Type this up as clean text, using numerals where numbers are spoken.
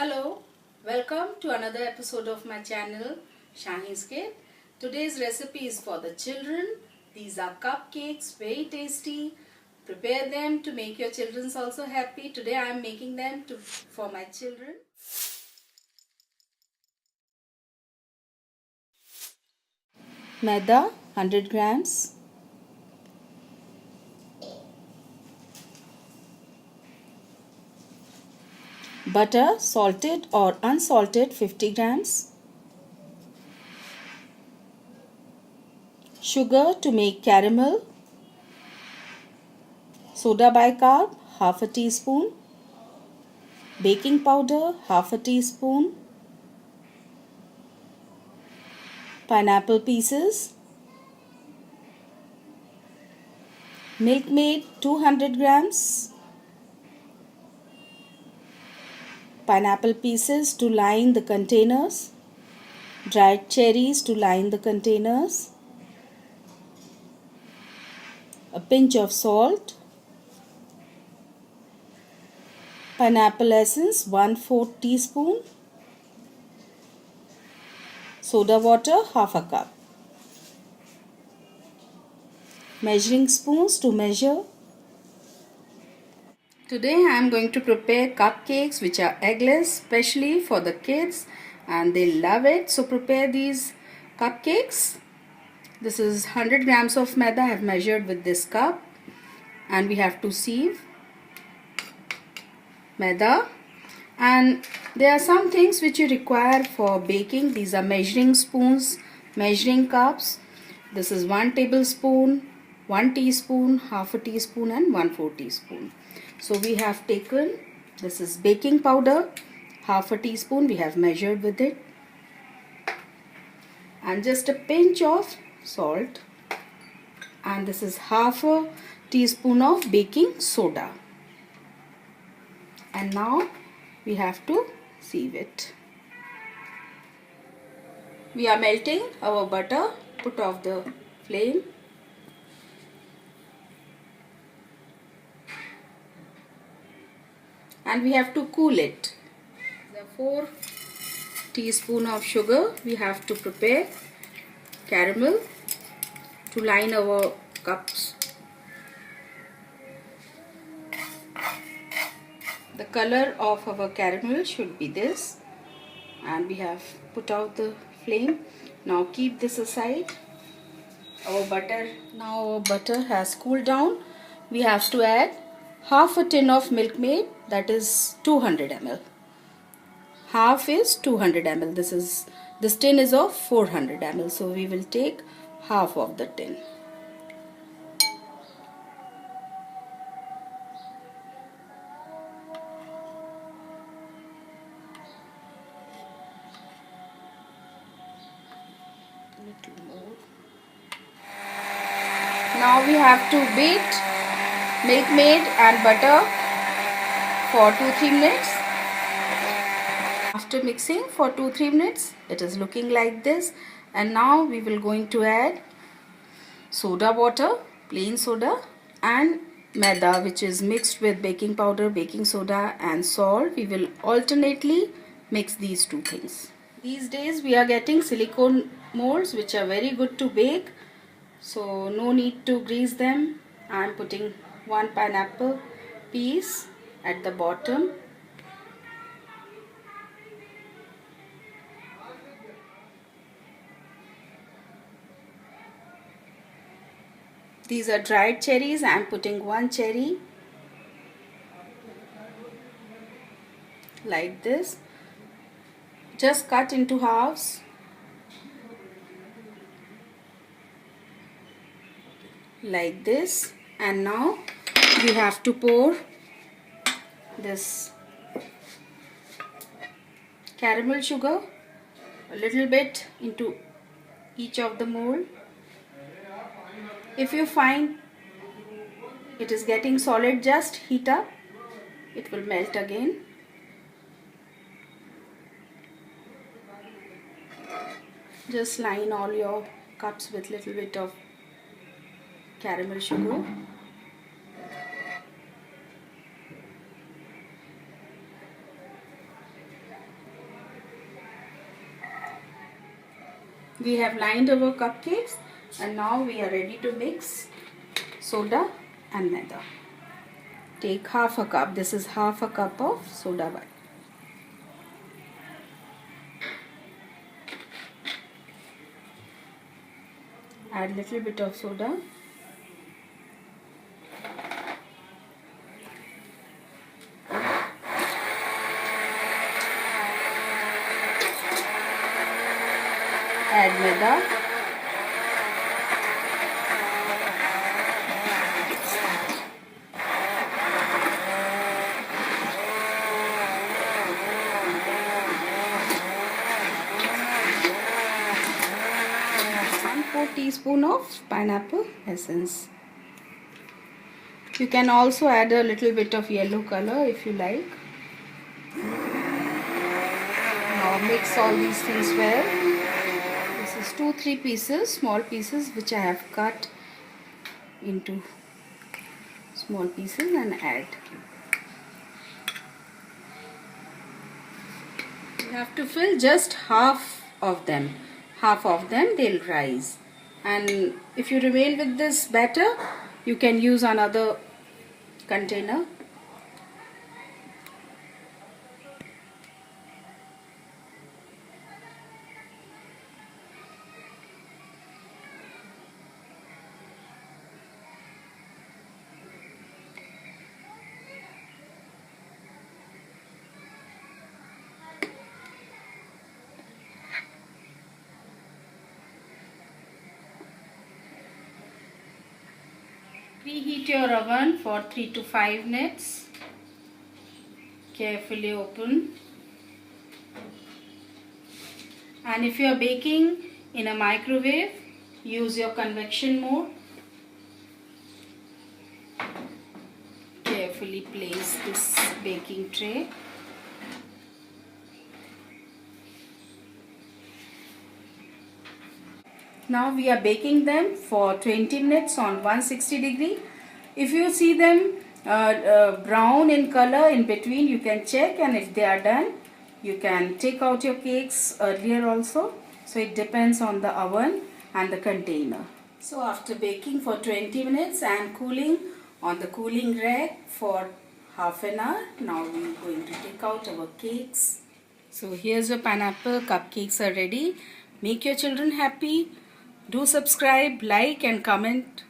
Hello, welcome to another episode of my channel Shaheen's Kid. Today's recipe is for the children. These are cupcakes, very tasty. Prepare them to make your children also happy. Today I am making them for my children. Maida 100 grams. Butter, salted or unsalted 50 grams. Sugar to make caramel. Soda bicarb half a teaspoon. Baking powder half a teaspoon. Pineapple pieces. Milkmaid 200 grams. Pineapple pieces to line the containers. Dried cherries to line the containers. A pinch of salt. Pineapple essence 1/4 teaspoon. Soda water half a cup. Measuring spoons to measure. Today I am going to prepare cupcakes which are eggless, especially for the kids, and they love it. So prepare these cupcakes. This is 100 grams of maida I have measured with this cup, and we have to sieve maida. And there are some things which you require for baking. These are measuring spoons, measuring cups. This is 1 tablespoon, 1 teaspoon, half a teaspoon and 1/4 teaspoon. So we have taken, this is baking powder, half a teaspoon we have measured with it, and just a pinch of salt, and this is half a teaspoon of baking soda. And now we have to sieve it. We are melting our butter. Put off the flame. And we have to cool it. The 4 teaspoon of sugar we have to prepare caramel to line our cups. The color of our caramel should be this, and we have put out the flame. Now keep this aside. Now our butter has cooled down. We have to add half a tin of Milkmaid, that is 200 ml. Half is 200 ml. This tin is of 400 ml, so we will take half of the tin. Little more. Now we have to beat Milkmaid and butter for 2-3 minutes. After mixing for 2-3 minutes, it is looking like this. And now we will going to add soda water, plain soda, and maida, which is mixed with baking powder, baking soda and salt. We will alternately mix these two things. These days we are getting silicone molds which are very good to bake, so no need to grease them. I am putting 1 pineapple piece at the bottom. These are dried cherries. I am putting 1 cherry like this, just cut into halves. Like this. And now we have to pour this caramel sugar a little bit into each of the mold. If you find it is getting solid, just heat up. It will melt again. Just line all your cups with little bit of caramel sugar. We have lined our cupcakes and now we are ready to mix soda and maida. Take half a cup. This is half a cup of soda water. Add little bit of soda. Add maida. And 4 teaspoons of pineapple essence. You can also add a little bit of yellow color if you like. Now mix all these things well. This is 2-3 pieces, small pieces, which I have cut into small pieces and add. You have to fill just half of them. Half of them they'll rise. And if you remain with this batter, you can use another container. Preheat your oven for 3 to 5 minutes. Carefully open. And if you are baking in a microwave, use your convection mode. Carefully place this baking tray. Now we are baking them for 20 minutes on 160 degree. If you see them brown in color in between, you can check, and if they are done, you can take out your cakes earlier also. So it depends on the oven and the container. So after baking for 20 minutes and cooling on the cooling rack for half an hour, now we are going to take out our cakes. So here's your pineapple cupcakes are ready. Make your children happy. Do subscribe, like and comment.